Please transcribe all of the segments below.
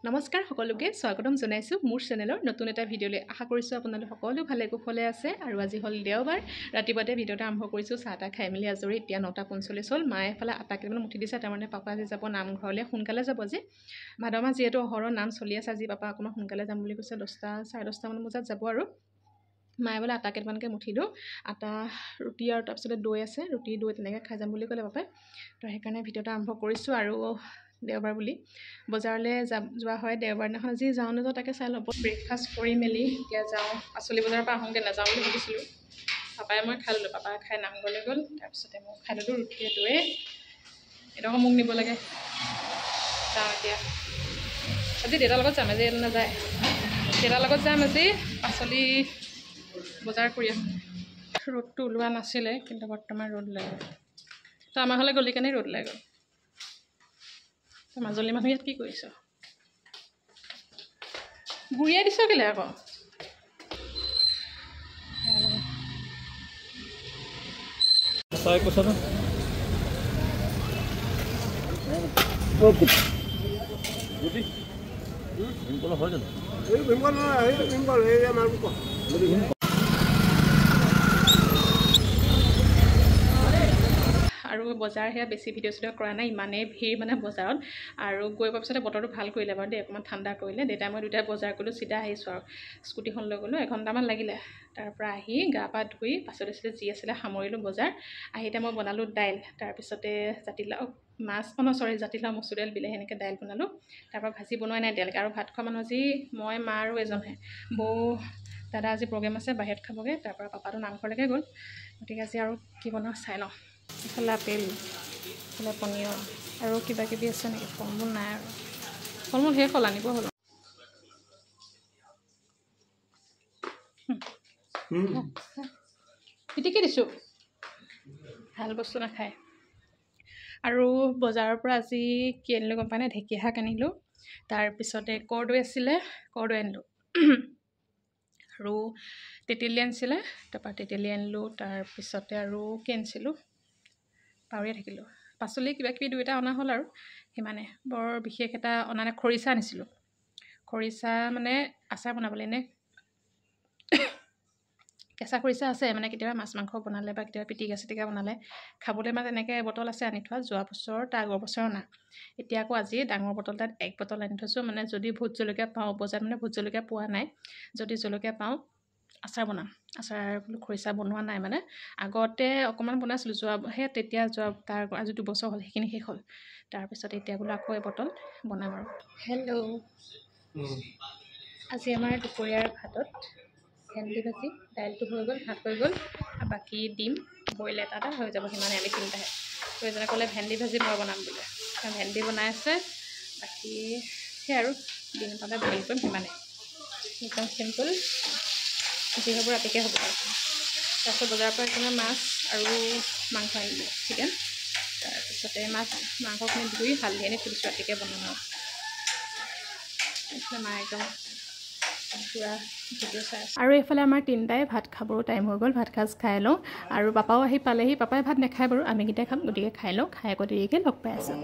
নমস্কাৰ সকলোকে স্বাগতম জনাইছোঁ মোৰ চেনেলৰ নতুন এটা ভিডিঅ'লৈ। আশা কৰিছোঁ আপোনালোক সকলো ভালে কুশলে আছে। আৰু আজি হ'ল দেওবাৰ, ৰাতিপুৱাতে ভিডিঅ'টা আৰম্ভ কৰিছোঁ। চাহ তাহ খাই মেলি আজৰি। এতিয়া 9:45 হ'ল। মায়ে এফালে আটা কেইটামান মুঠি দিছে, তাৰমানে পাপা আজি যাব নামঘৰলৈ, সোনকালে যাব আজি। ভাদ মাহ যিহেতু অহৰহ নাম চলি আছে, আজি পাপা অকণমান সোনকালে যাম বুলি কৈছে, 10টা চাৰে 10টামান বজাত যাব। আৰু মায়ে বোলে আটা কেইটামানকৈ মুঠি দিওঁ, আটা ৰুটি আৰু তাৰপিছতে দৈ আছে, ৰুটি দৈ তেনেকৈ খাই যাম বুলি ক'লে পাপাই। তো সেইকাৰণে ভিডিঅ'টা আৰম্ভ কৰিছোঁ। আৰু দেওবাৰ বুলি বজাৰলৈ যোৱা হয় দেওবাৰ দিনাখন। আজি যাওঁ নাযাওঁ তাকে চাই ল'ব। ব্ৰেকফাষ্ট কৰি মেলি এতিয়া যাওঁ। পাচলি বজাৰৰ পৰা আহোঁগৈ, নাযাওঁ বুলি ভাবিছিলোঁ। পাপাই মই খাই ল'লোঁ, পাপাই খাই নামঘৰলৈ গ'ল, তাৰপিছতে মই খাই ল'লোঁ ৰুটি দৈয়ে। এডোখৰ মোক নিব লাগে, যাওঁ এতিয়া। আজি দেউতাৰ লগত যাম, আজি নাযায়। দেউতাৰ লগত যাম আজি, পাচলি বজাৰ কৰি আহোঁ। ৰ'দটো ওলোৱা নাছিলে, কিন্তু বৰ্তমান ৰ'দ ওলাই গ'ল। তো আমাৰ ঘৰলৈ গ'লি কাৰণে ৰ'দ ওলাই গ'ল। মাজুলী মানুহ ইয়াত কি কৰিছ? গুৰিয়াই দিছ কেলে আকৌ? কৈছা ন হয় জানো? আৰু বজাৰ সেয়া বেছি ভিডিঅ' চিডিঅ' কৰা নাই, ইমানেই ভিৰ মানে বজাৰত। আৰু গৈ পোৱাৰ পিছতে বতৰটো ভাল কৰিলে বাৰু দেই, অকণমান ঠাণ্ডা কৰিলে। দেউতাই মই দুটাই বজাৰ কৰিলোঁ, চিধা আহিছোঁ আৰু স্কুটিখন লৈ গ'লোঁ। এঘণ্টামান লাগিলে। তাৰপৰা আহি গা পা ধুই পাচলি চাচলি যি আছিলে সামৰিলোঁ বজাৰ। আহিতে মই বনালোঁ দাইল, তাৰপিছতে জাতিলাও মাছ, জাতিলাও মচুৰ দাইল বিলাহী এনেকৈ দাইল বনালোঁ। তাৰপৰা ভাজি বনোৱাই নাই এতিয়ালৈকে। আৰু ভাত খোৱা মানুহ আজি মই, মা আৰু এজনহে। বৌ দাদা আজি প্ৰগ্ৰেম আছে, বাহিৰত খাবগৈ। তাৰপৰা পাপাটো নামঘৰলৈকে গ'ল। গতিকে আজি আৰু কি বনাওঁ চাই লওঁ। এইফালে আপেল, এইফালে পনীৰ আৰু কিবা কিবি আছে নেকি? ফল মূল নাই আৰু, ফল মূল শেষ হ'ল, আনিব হ'ল। পিটিকি দিছোঁ, ভাল বস্তু নাখায়। আৰু বজাৰৰ পৰা আজি কি আনিলোঁ গম পাই নাই? ঢেকীয়া শাক আনিলোঁ, তাৰপিছতে কৰ্দৈ আছিলে, কৰ্দৈ আনিলোঁ। আৰু তেতেলী আনিছিলে, তাৰপৰা তেতেলী আনিলোঁ। তাৰপিছতে আৰু কি আনিছিলোঁ পাহৰিয়ে থাকিলোঁ। পাচলি কিবা কিবি দুই এটা অনা হ'ল আৰু সিমানে। বৰ বিশেষ এটা অনা নাই। খৰিচা আনিছিলোঁ, খৰিচা মানে আচাৰ বনাবলৈ। এনে কেঁচা খৰিচা আছে, মানে কেতিয়াবা মাছ মাংস বনালে বা কেতিয়াবা পিটিকা চিটিকা বনালে খাবলৈ মানে তেনেকৈ বটল আছে আনি থোৱা। যোৱা বছৰ তাৰ আগৰ বছৰ অনা। এতিয়া আকৌ আজি ডাঙৰ বটল এটাত 1 বটল আনি থৈছোঁ। মানে যদি ভোট জলকীয়া পাওঁ, বজাৰত মানে ভোট জলকীয়া পোৱা নাই, যদি জলকীয়া পাওঁ আচাৰ বনাম। আচাৰ বোলো খৰিচা বনোৱা নাই, মানে আগতে অকণমান বনাইছিলোঁ তেতিয়া তাৰ আজি 2 বছৰ হ'ল, সেইখিনি শেষ হ'ল। তাৰপিছত এতিয়া বোলো আকৌ এবটল বনাম আৰু। হেল্ল', আজি আমাৰ দুপৰীয়াৰ ভাতত ভেন্দি ভাজি, দাইলটো হৈ গ'ল, ভাত হৈ গ'ল, আৰু বাকী ডিম বইল এটা হৈ যাব, সিমানে। আমি তিনিটাহে। তো এজনে ক'লে ভেন্দি ভাজি মই বনাম বোলে, ভেন্দি বনাই আছে। বাকী সেই আৰু ডিম এটা বইল কৰিম, সিমানে। একদম চিম্পল, যি হ'ব ৰাতিকৈ হ'ব আৰু। তাৰপিছত বজাৰৰ পৰা এইফালে মাছ আৰু মাংস আনিলোঁ, চিকেন। তাৰপিছতে মাংসখিনি ধুই হালধি আনি থৈ দিছোঁ, ৰাতিকৈ বনাম আৰু। এইফালে মায়ে একদম পুৰা ভিডিঅ' চাই আছে। আৰু এইফালে আমাৰ তিনিটাই ভাত খাবৰো টাইম হৈ গ'ল, ভাত সাজ খাই লওঁ। আৰু পাপাও আহি পালেহি। পাপাই ভাত নাখায় বাৰু, আমিকেইটাই খাম, গতিকে খাই লওঁ। খাই আকৌ দেৰিকৈ লগ পাই আছোঁ।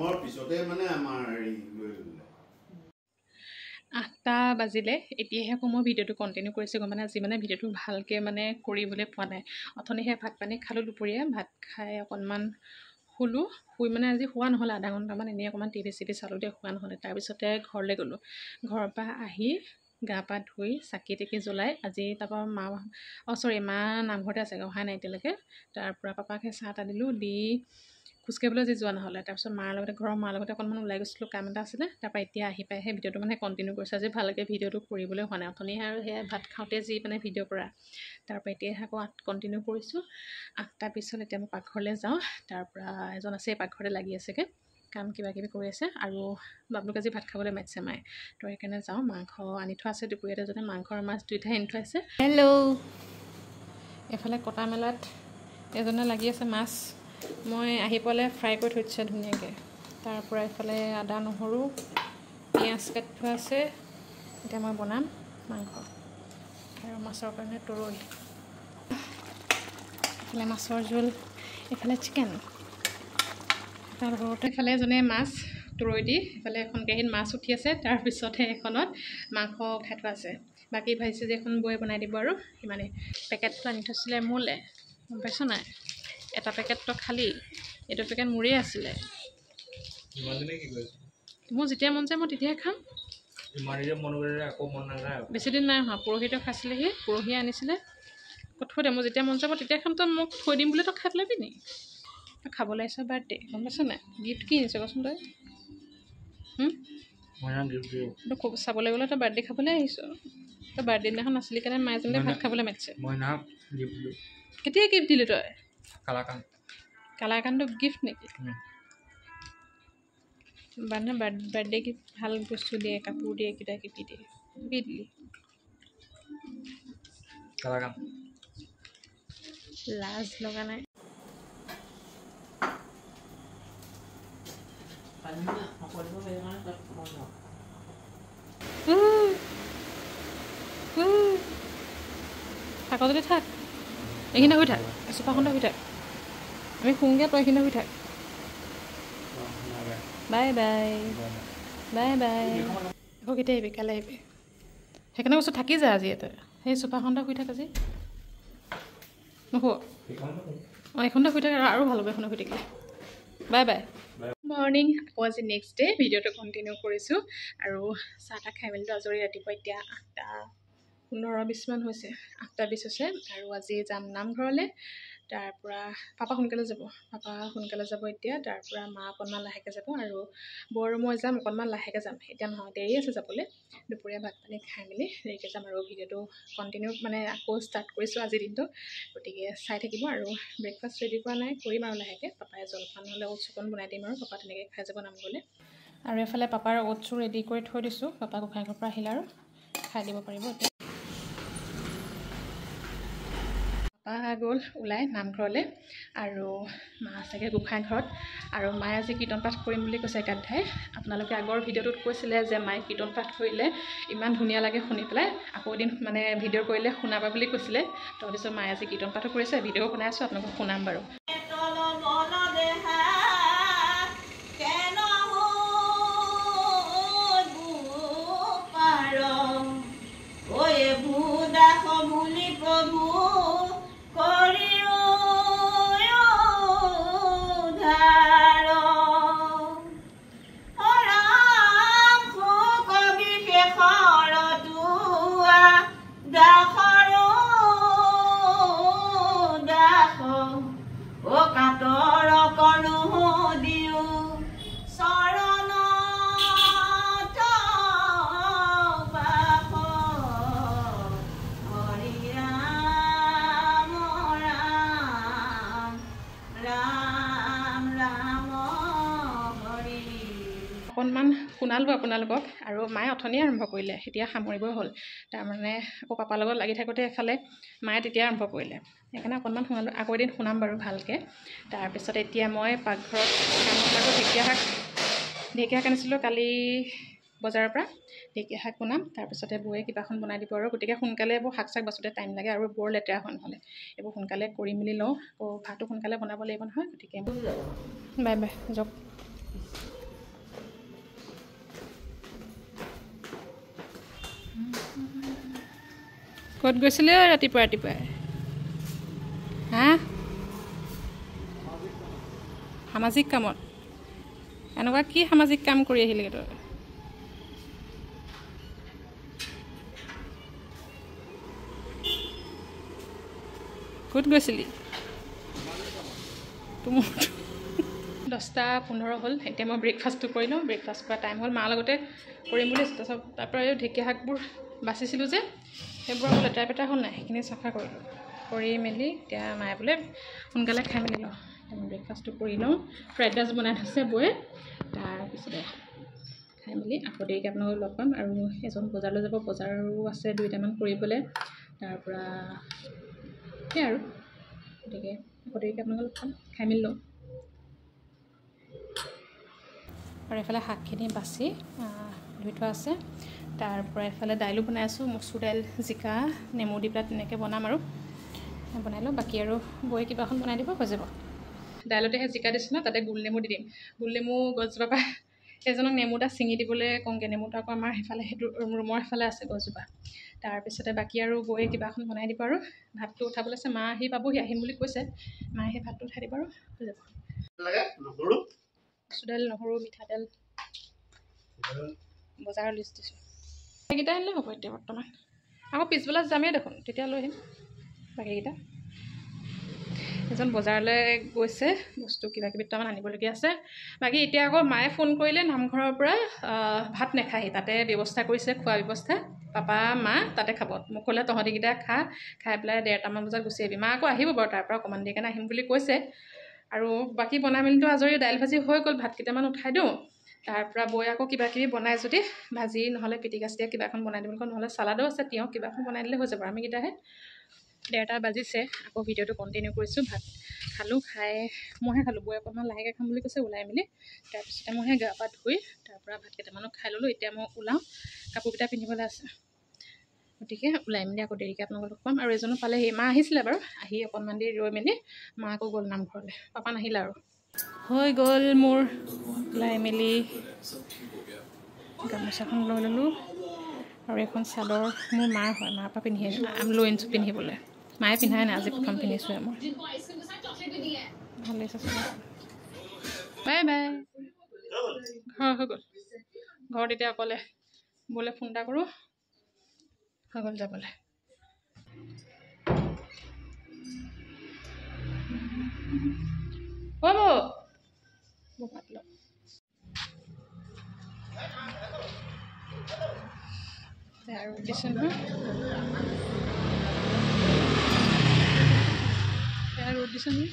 8টা বাজিলে। এতিয়াহে আকৌ মই ভিডিঅ'টো কণ্টিনিউ কৰিছোঁ, গম মানে আজি মানে ভিডিঅ'টো ভালকৈ মানে কৰিবলৈ পোৱা নাই। অথনিহে ভাত পানী খালোঁ দুপৰীয়া, ভাত খাই অকণমান শুলোঁ। শুই মানে আজি শোৱা নহ'লে, আধা ঘণ্টামান এনেই অকণমান টিভি চিভি চালোঁ দে, শোৱা নহ'লে। তাৰপিছতে ঘৰলৈ গ'লোঁ। ঘৰৰ পৰা আহি গা পা ধুই চাকি তাকি জ্বলাই আজি তাৰপৰা মা নামঘৰতে আছে, অহাই নাই এতিয়ালৈকে। তাৰপৰা পাপাকে চাহ তাহ দিলোঁ, দি খোজকাঢ়িবলৈ আজি যোৱা নহ'লে। তাৰপিছত ঘৰৰ মাৰ লগতে অকণমান ওলাই গৈছিলোঁ, কাম এটা আছিলে। তাৰপৰা এতিয়া আহি পাইহে ভিডিঅ'টো মানে কণ্টিনিউ কৰিছোঁ। আজি ভালকৈ ভিডিঅ'টো কৰিবলৈ হোৱা নাই। অথনিহে আৰু সেয়া ভাত খাওঁতে যি মানে ভিডিঅ' কৰা, তাৰপৰা এতিয়া আকৌ কণ্টিনিউ কৰিছোঁ। 8টাৰ পিছত এতিয়া মই পাকঘৰলৈ যাওঁ। তাৰপৰা এজন আছে পাকঘৰতে লাগি আছেগৈ, কাম কিবা কিবি কৰি আছে। আৰু বাবলুক আজি ভাত খাবলৈ মাতিছে মায়ে, তো সেইকাৰণে যাওঁ। মাংস আনি থোৱা আছে দুপৰীয়াতে, যদি মাংস আৰু মাছ দুয়োটাই আনি থোৱা আছে। হেল্ল', এফালে কটা মেলাত এজনে লাগি আছে মাছ। মই আহি পেলাই ফ্ৰাই কৰি থৈ দিছে ধুনীয়াকৈ। তাৰপৰা এইফালে আদা নহৰু পিঁয়াজ কাটি থোৱা আছে। এতিয়া মই বনাম মাংস আৰু মাছৰ কাৰণে তৰৈ। এইফালে মাছৰ জোল, এইফালে চিকেন। তাৰ লগতে এইফালে এজনে মাছ তুৰৈ দি ইফালে এখন কেৰাহীত মাছ উঠি আছে, তাৰপিছতহে এখনত মাংস উঠাই থোৱা আছে। বাকী ভাজি যে এখন বৌয়ে বনাই দিব আৰু সিমানেই। পেকেটটো আনি থৈছিলে মোলে, গম পাইছ নাই? এটা পেকেটটো খালী, এইটো পেকেট মোৰেই আছিলে। মোৰ যেতিয়া মন যায় মই তেতিয়াহে খাম। বেছি দিন নাই হোৱা, পৰহিটো খাইছিলেহি, পৰহিয়ে আনিছিলে। থৈ দে, মই যেতিয়া মন যাব তেতিয়া খাম। তই মোক থৈ দিম বুলি তই খাই পেলাবি নি? তই খাবলৈ আহিছ বাৰ্থডে, গম পাইছ নাই? গিফ্ট কি আনিছ কচোন তই? তই চাবলৈ গ'লে তই বাৰ্থডে খাবলৈ আহিছ। তই বাৰ্থডে দিনাখন নাছিলি কাৰণে মায়ে যেনে ভাত খাবলৈ মাতিছে। কেতিয়া গিফ্ট দিলি তই? কালাকানটো গিফ্ট নেকি? মানুহে বাৰ্থডে গিফ্ট ভাল বস্তু দিয়ে, কাপোৰ দিয়ে, কিবা কিবি দিয়ে। কি দিলি? লাজ লগা নাই? থাক যদি থাক, এইখিনি শুই থাক, চোফাখনতে শুই থাক। আমি শুওঁগৈ, তই এইখিনি শুই থাক। Bye bye, bye bye. আকৌ কেতিয়া আহিবি? কাইলৈ আহিবি। সেইকাৰণে কৈছোঁ থাকি যা আজি ইয়াতে, সেই চোফাখনতে শুই থাক আজি। নুশু? অঁ, এইখনতে শুই থাক, আৰু ভাল হ'ব এইখনতে শুই থাকিলে। Bye bye. মৰ্ণিং, আকৌ আজি নেক্সট ডে' ভিডিঅ'টো কণ্টিনিউ কৰিছোঁ। আৰু চাহ তাহ খাই মেলিতো আজৰি। ৰাতিপুৱা এতিয়া 8:15-20 হৈছে, 8:20 হৈছে। আৰু আজি যাম নামঘৰলৈ। তাৰপৰা পাপা সোনকালে যাব, এতিয়া। তাৰপৰা মা অকণমান লাহেকৈ যাব, আৰু বৌ আৰু মই যাম অকণমান লাহেকৈ যাম। এতিয়া নহয়, দেৰি আছে যাবলৈ। দুপৰীয়া ভাত পানী খাই মেলি দেৰিকৈ যাম। আৰু ভিডিঅ'টো কণ্টিনিউ আকৌ ষ্টাৰ্ট কৰিছোঁ আজিৰ দিনটো, গতিকে চাই থাকিব। আৰু ব্ৰেকফাষ্ট ৰেডি কৰা নাই, কৰিম আৰু লাহেকৈ। পাপাই জলপান হ'লে অ'টছ অকণ বনাই দিম, আৰু পাপা তেনেকৈ খাই যাব নামঘৰলৈ। আৰু এফালে পাপাৰ অ'টছো ৰেডি কৰি থৈ দিছোঁ। পাপা গোঁসাইঘৰৰ পৰা আহিলে আৰু খাই দিব পাৰিব এতিয়া। পাপা গ'ল ওলাই নামঘৰলৈ, আৰু মা চাগে গোঁসাই ঘৰত। আৰু মায়ে আজি কীৰ্তন পাঠ কৰিম বুলি কৈছে গাত। আপোনালোকে আগৰ ভিডিঅ'টোত কৈছিলে যে মায়ে কীৰ্তন পাঠ কৰিলে ইমান ধুনীয়া লাগে শুনি পেলাই, আকৌ এদিন মানে ভিডিঅ' কৰিলে শুনাবা বুলি কৈছিলে। তাৰপিছত মায়ে আজি কীৰ্তন পাঠো কৰিছে, ভিডিঅ'ও বনাই আছোঁ, আপোনালোকক শুনাম বাৰু। অকণমান শুনালোঁ আপোনালোকক, আৰু মায়ে অথনিয়ে আৰম্ভ কৰিলে, এতিয়া সামৰিবই হ'ল। তাৰমানে আকৌ পাপাৰ লগত লাগি থাকোঁতে এফালে মায়ে তেতিয়া আৰম্ভ কৰিলে, সেইকাৰণে অকণমান শুনালোঁ। আকৌ এদিন শুনাম বাৰু ভালকৈ। তাৰপিছত এতিয়া মই পাকঘৰত কাম কৰাটো ঢেকীয়া শাক আনিছিলোঁ কালি বজাৰৰ পৰা, ঢেকীয়া শাক বনাম। তাৰপিছতে বৌয়ে কিবা এখন বনাই দিব, আৰু গতিকে সোনকালে এইবোৰ শাক চাক বাচোঁতে টাইম লাগে, আৰু বৰ লেতেৰা হয় নহ'লে। এইবোৰ সোনকালে কৰি মেলি লওঁ, আকৌ ভাতো সোনকালে বনাব লাগিব নহয়, গতিকে বাই বাই যাওক। ক'ত গৈছিলে ৰাতিপুৱাই? হা? সামাজিক কামত? এনেকুৱা কি সামাজিক কাম কৰি আহিলে তই? ক'ত গৈছিলি? 10:15 হ'ল। এতিয়া মই ব্ৰেকফাষ্টটো কৰি লওঁ, ব্ৰেকফাষ্ট কৰা টাইম হ'ল। মাৰ লগতে কৰিম বুলি তাৰপিছত তাৰপৰা এই ঢেকীয়া শাকবোৰ বাচিছিলোঁ যে, সেইবোৰ আকৌ লেতেৰা পেতেৰা হ'ল নাই, সেইখিনি চাফা কৰিলোঁ। কৰি মেলি এতিয়া মায়ে বোলে সোনকালে খাই মেলি লওঁ। মই ব্ৰেকফাষ্টটো কৰি লওঁ। ফ্ৰাইড ৰাইচ বনাই থৈছে বৌয়ে, তাৰপিছতে খাই মেলি আকৌ দেৰিকৈ আপোনালোকক লগ পাম। আৰু এজন বজাৰলৈ যাব, বজাৰো আছে 2টামান কৰিবলৈ। তাৰপৰা সেই আৰু, গতিকে আকৌ দেৰিকৈ আপোনালোকক লগ পাম, খাই মেলি লওঁ। আৰু এইফালে শাকখিনি বাচি ধুই থোৱা আছে। তাৰপৰা এইফালে দাইলো বনাই আছোঁ, মচুৰ দাইল, জিকা, নেমু দি পেলাই তেনেকৈ বনাম। আৰু বনাই লওঁ, বাকী আৰু বৌয়ে কিবা এখন বনাই দিব, হৈ যাব। দাইলতেহে জিকা দিছোঁ ন, তাতে গোল নেমু দি দিম। গোল নেমু গছজোপাৰ পৰা সেইজনক নেমু এটা ছিঙি দিবলৈ কওঁগৈ। নেমুটো আকৌ আমাৰ সেইফালে সেইটো ৰুমৰ সেইফালে আছে গছজোপা। তাৰপিছতে বাকী আৰু বৌয়ে কিবা এখন বনাই দিব আৰু ভাতটো উঠাবলৈ আছে। মা আহি পাবহি, আহিম বুলি কৈছে। মা আহি ভাতটো উঠাই দিব আৰু হৈ যাব। মচুৰ দাইল, নহৰু, মিঠাতেল, বজাৰৰ লিষ্ট দিছোঁ। সেইকেইটা আনিলে হ'ব এতিয়া বৰ্তমান। আকৌ পিছবেলা যামেই দেখোন, তেতিয়া লৈ আহিম বাকীকেইটা। এজন বজাৰলৈ গৈছে, বস্তু কিবা কিবি দুটামান আনিবলগীয়া আছে। বাকী এতিয়া আকৌ মায়ে ফোন কৰিলে নামঘৰৰ পৰা, ভাত নাখায়হি, তাতে ব্যৱস্থা কৰিছে, খোৱা ব্যৱস্থা। পাপা মা তাতে খাব। মোক ক'লে তহঁতিকেইটা খাই পেলাই 1:30মান বজাত গুচি আহিবি। মা আকৌ আহিব বাৰু তাৰ পৰা অকণমান দেৰি কাৰণে আহিম বুলি কৈছে। আৰু বাকী বনাই মেলিতো আজৰি, দাইল ভাজি হৈ গ'ল, ভাত কেইটামান উঠাই দিওঁ। তাৰপৰা বৌয়ে আকৌ কিবা কিবি বনাই যদি ভাজি নহ'লে পিটিকা চিটিকা কিবা এখন বনাই দিব লাগিব, নহ'লে চালাডো আছে, তিয়ঁহ কিবা এখন বনাই দিলে হৈ যাব। আমিকেইটাহে 1:30 বাজিছে। আকৌ ভিডিঅ'টো কণ্টিনিউ কৰিছোঁ। ভাত খালোঁ, খাই মইহে খালোঁ, বৌয়ে অকণমান লাহেকৈ খাম বুলি কৈছে ওলাই মেলি। তাৰপিছতে মইহে গা পা ধুই তাৰপৰা ভাত কেইটামানো খাই ল'লোঁ। এতিয়া মই ওলাওঁ, কাপোৰকেইটা পিন্ধিবলৈ আছে। গতিকে ওলাই মেলি আকৌ দেৰিকৈ আপোনালোকক ক'ম। আৰু এজনো পালেহি, মা আহিছিলে বাৰু, আহি অকণমান দেৰি ৰৈ মেলি মা আকৌ গ'ল নামঘৰলৈ। পাপা নাহিলে আৰু। হৈ গ'ল মোৰ ওলাই মেলি। গামোচাখন লৈ ল'লোঁ আৰু এখন চাদৰ মোৰ মাৰ হয়, মাৰ পৰা পিন্ধি লৈ আনিছোঁ পিন্ধিবলৈ। মায়ে পিন্ধাই নাই, আজি প্ৰথম পিন্ধিছোঁহে মই। ভাল লাগিছে চাদৰ। Bye bye. হৈ গ'ল ঘৰত এতিয়া অকলে। বৌলে ফোন এটা কৰোঁ, হৈ গ'ল যাবলৈ। হ'ব ভাত লওঁ। আৰু দিছোঁ নহয়, ৰ'দ দিছোঁ নহয়,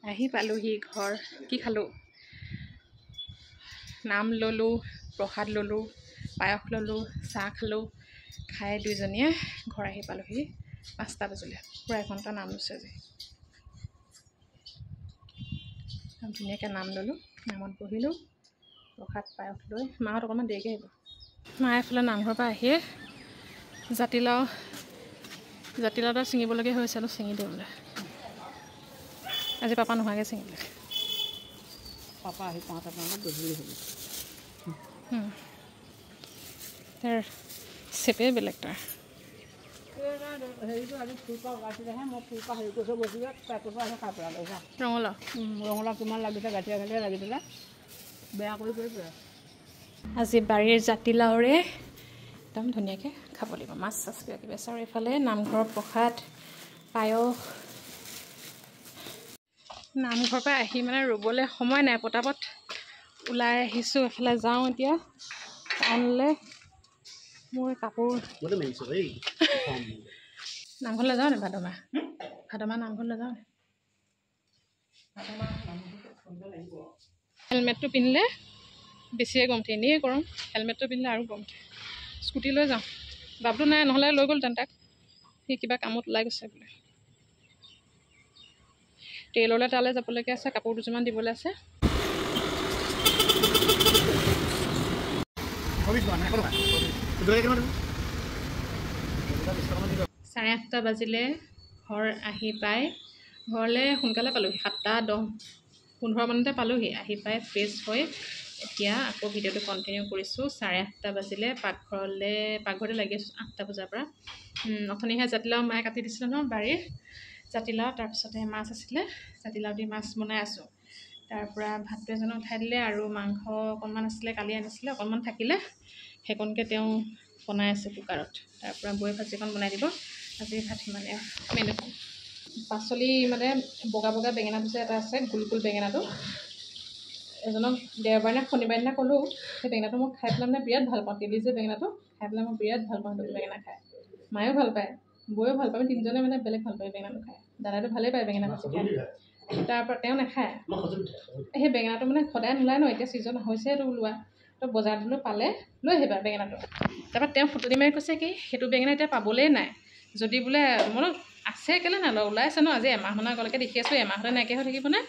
আহি পালোহি ঘৰ। কি খালোঁ? নাম ল'লোঁ, প্ৰসাদ ল'লোঁ, পায়স ল'লোঁ, চাহ খালোঁ। খাই দুইজনীয়ে ঘৰ আহি পালোহি 5টা বাজিলে। পূৰা এঘণ্টা নাম লৈছোঁ আজি। ধুনীয়াকৈ নাম ল'লোঁ, নামত বহিলোঁ, প্ৰসাদ পায়স লৈ। মাহঁত অকণমান দেৰিকৈ আহিব। মায়ে এইফালে নামঘৰৰ পৰা আহিয়ে জাতিলাও এটা ছিঙিবলগীয়া হৈছে, অলপ ছিঙি দিওঁ বোলে। আজি পাপা নোহোৱাকৈ ছিঙিলে। পাপা আহি পাওঁতে গধূলি হ'ব। তাৰ চেপেই বেলেগ তাৰ। হেৰিটো আজি ফুলপাহ ওলাইছিলেহে, মই ফুলপাহ হেৰি কৰি থৈ গৈছিলোঁ, পেটৰ পৰা আহি খাই পেলালে। ৰঙালাও কিমান লাগিছে, গাঠিয়া গাঠিয়া লাগি পেলাই বেয়া কৰি পেলাই। আজি বাৰীৰ জাতিলাওৰে একদম ধুনীয়াকৈ খাব লাগিব, মাছ চাছ কিবা কিবি আছে। আৰু এইফালে নামঘৰৰ প্ৰসাদ পায়স। নামঘৰৰ পৰা আহি মানে ৰ'বলৈ সময় নাই, পটাপট ওলাই আহিছোঁ। এফালে যাওঁ এতিয়া টাউনলৈ। মোৰ কাপোৰ নামঘৰলৈ যাওঁ নে ভাদমা নামঘৰলৈ যাওঁ নে? হেলমেটটো পিন্ধিলে বেছিয়ে গৰম উঠে, এনেই গৰম, হেলমেটটো পিন্ধিলে আৰু গৰম উঠে। স্কুটি লৈ যাওঁ, বাবুটো নাই, নহ'লে লৈ গ'ল তাক, সি কিবা কামত ওলাই গৈছে বোলে। টেইলৰলৈ তালৈ যাবলৈকে আছে, কাপোৰ দুযোৰমান দিবলৈ আছে। 8:30 বাজিলে, ঘৰ আহি পাই ঘৰলৈ সোনকালে পালোঁহি 7:10-15 মানতে পালোঁহি আহি পাই ফ্ৰেছ হৈ এতিয়া আকৌ ভিডিঅ'টো কণ্টিনিউ কৰিছোঁ 8:30 বাজিলে পাকঘৰতে লাগি আছোঁ 8টা বজাৰ পৰা অথনিহে জাতিলাও মায়ে কাটি দিছিলে ন বাৰীৰ জাতিলাও তাৰপিছতে মাছ আছিলে জাতিলাও দি মাছ বনাই আছোঁ তাৰপৰা ভাতটো এজনে উঠাই দিলে আৰু মাংস অকণমান আছিলে কালি আনিছিলে অকণমান থাকিলে সেইকণকৈ তেওঁ বনাই আছে কুকাৰত তাৰপৰা বৈ ভাজিখন বনাই দিব আজি ভাত মানে মেনু পাচলি মানে বগা বগা বেঙেনাটো যে এটা আছে গোল গোল বেঙেনাটো এজনক দেওবাৰ নে শনিবাৰ দিনা ক'লোঁ সেই বেঙেনাটো মই খাই পেলাই মানে বিৰাট ভাল পাওঁ তেলি যে বেঙেনাটো খাই পেলাই মই বিৰাট ভাল পাওঁ সেইটো বেঙেনা খাই মায়েও ভাল পায় বৈও ভাল পায় তিনিজনে মানে বেলেগ ভাল পায় বেঙেনাটো খাই দাদাটো ভালেই পায় বেঙেনা ভাজি খাই তাৰপৰা তেওঁ নাখায় সেই বেঙেনাটো মানে সদায় নোলায় ন এতিয়া ছিজন হৈছে এইটো ওলোৱা তো বজাৰত দিলেও পালে লৈ আহিবা বেঙেনাটো তাৰপৰা তেওঁ ফুটনি মাৰি কৈছে কি সেইটো বেঙেনা এতিয়া পাবলেই নাই যদি বোলে মনত আছে কেলৈ নাই ওলাইছে ন আজি এমাহমানৰ আগলৈকে দেখি আছোঁ এমাহতে নাইকিয়া হৈ থাকিবনে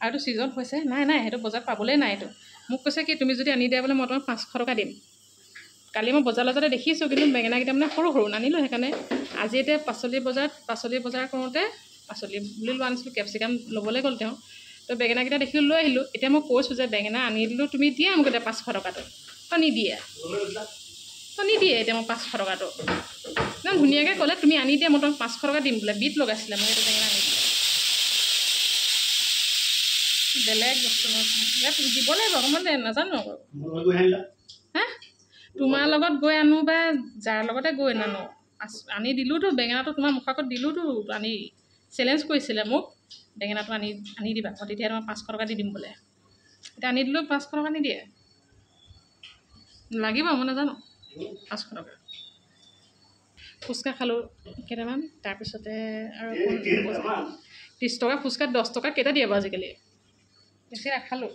আৰু এইটো ছিজন হৈছে নাই সেইটো বজাৰত পাবলেই নাই এইটো মোক কৈছে কি তুমি যদি আনি দিয়া বোলে মই তোমাক 500 টকা দিম কালি মই বজাৰত যাতে দেখিছোঁ কিন্তু বেঙেনাকেইটা মানে সৰু সৰু নানিলোঁ সেইকাৰণে আজি এতিয়া পাচলি বজাৰ কৰোঁতে পাচলি বুলি লোৱা আনিছিলোঁ কেপচিকাম ল'বলৈ গ'ল তেওঁ তো বেঙেনাকেইটা দেখিলোঁ লৈ আহিলোঁ এতিয়া মই কৈছোঁ যে বেঙেনা আনি দিলোঁ তুমি দিয়া মোক এতিয়া 500 টকাটো নিদিয়ে এতিয়া মই 500 টকাটো ইমান ধুনীয়াকৈ ক'লে তুমি আনি দিয়া মই তোমাক 500 টকা দিম বোলে বিট লগাইছিলে মই এইটো বেঙেনা আনি বেলেগ বস্তু ইয়াত দিব লাগিব অকণমান নাজানো আকৌ হা তোমাৰ লগত গৈ আনো বা যাৰ লগতে গৈ নানো আনি দিলোঁতো বেঙেনাটো তোমাৰ মুখৰ আগত দিলোঁতো আনি চেলেঞ্জ কৰিছিলে মোক বেঙেনাটো আনি দিবা মই তেতিয়া তোমাক 500 টকা দি দিম বোলে এতিয়া আনি দিলোঁ 500 টকা নিদিয়ে লাগিব মই নাজানো 500 টকা ফুচকা খালোঁ কেইটামান তাৰপিছতে আৰু 30 টকা ফুচকা 10 টকা কেইটা দিয়ে বাৰু আজিকালি বেছি নাখালোঁ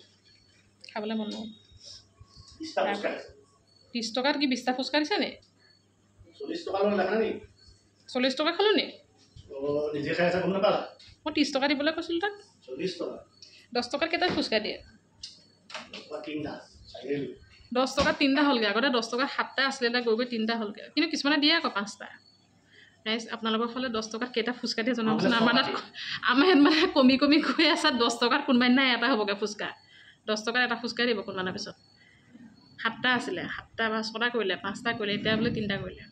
খাবলৈ মন নগ'ল 30 টকাত কি 20টা ফুচকা দিছে নি 40 টকা খালোঁ নি মই 30 টকা দিবলৈ কৈছিলোঁ তাক 10 টকাত কেইটা ফুচকা দিয়ে 10 টকাত 3টা হ'লগৈ আগতে 10 টকাত 7টা আছিলে এটা গৈ 3টা হ'লগৈ কিন্তু কিছুমানে দিয়ে আকৌ 5টা ৰাইজ আপোনালোকৰ ফালে 10 টকাত কেইটা ফুচকা দিয়ে জনাবচোন আমাৰ ইয়াত মানে কমি গৈ আছে 10 টকাত কোনোবা দিনা এটা হ'বগৈ ফুচকা 10 টকাত এটা ফুচকা দিব কোনোবাদিনাৰ পিছত 7টা আছিলে 7টা বা 6টা কৰিলে 5টা কৰিলে এতিয়া বোলে 3টা কৰিলে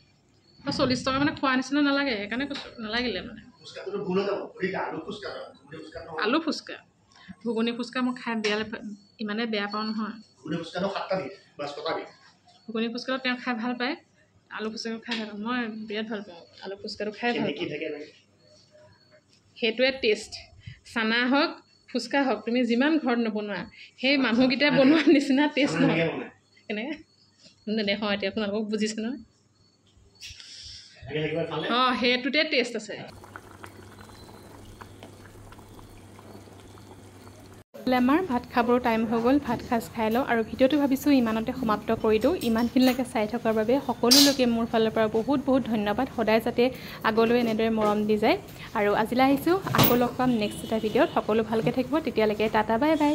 40 টকা মানে খোৱা নিচিনা নালাগে সেইকাৰণে কৈছোঁ নালাগিলে মানে আলু ফুচকা ঘুগুনি ফুচকা মই খাই ইমানে বেয়া পাওঁ নহয় ঘুগুনি ফুচকাটো তেওঁ খাই ভাল পায় আলু ফুচকাটো খাই ভাল পাওঁ মই বিৰাট ভাল পাওঁ আলু ফুচকাটো খাই ভাল পাওঁ সেইটোৱে টেষ্ট চানা হওক ফুচকা হওক তুমি যিমান ঘৰত নবনোৱা সেই মানুহকেইটাই বনোৱাৰ নিচিনা টেষ্ট নহয় কেনেকৈ নেদেখাওঁ এতিয়া আপোনালোকক বুজিছে নহয় সেইটোতে টেষ্ট আছে আমাৰ ভাত খাবৰ টাইম হৈ গ'ল ভাত সাজ খাই লওঁ আৰু ভিডিঅ'টো ভাবিছোঁ ইমানতে সমাপ্ত কৰি দিওঁ ইমানখিনিলৈকে চাই থকাৰ বাবে সকলোলৈকে মোৰ ফালৰ পৰা বহুত ধন্যবাদ সদায় যাতে আগলৈ এনেদৰে মৰম দি যায় আৰু আজিলৈ আহিছোঁ আকৌ লগ পাম নেক্সট এটা ভিডিঅ'ত সকলো ভালকৈ থাকিব তেতিয়ালৈকে টাটা বাই বাই